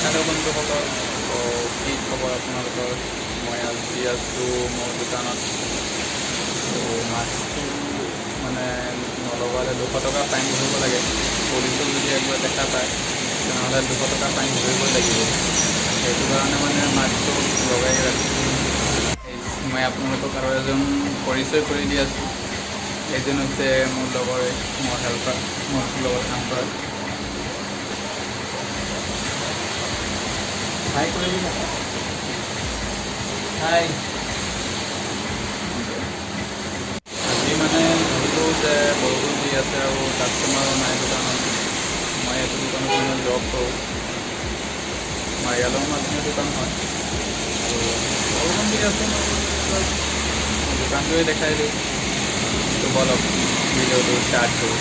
Hello' বন্ধুসকল, তো কি খবৰ আপোনালোকৰ? মই আজি আছোঁ মোৰ দোকানত। তো মাছটো মানে নলগালে 200 টকা ফাইন ভৰিব লাগে। পুলিচক যদি একবাৰ দেখা পায় তেনেহ'লে 200 টকা ফাইন ভৰিবই লাগিব। সেইটো কাৰণে মানে মাছটো লগাই ৰাখিছোঁ। মই আপোনালোকক আৰু এজন পৰিচয় কৰি দি আছোঁ। এইজন হৈছে মোৰ লগৰে, মোৰ হেল্পাৰ, মোৰ লগত কাম কৰা। হাই কৰি দিবা। হাই। আজি মানে ভাবিলোঁ যে বৰষুণ দি আছে আৰু কাষ্টমাৰো নাই দোকানত। মই এইটো দোকানত মানে জব কৰোঁ। মাৰিয়ালৰ মাজতে দোকান হয় আৰু বৰষুণ দি আছে। মই দোকানটোৱে দেখাই দিওঁ। তো বলক ভিডিঅ'টো ষ্টাৰ্ট কৰোঁ।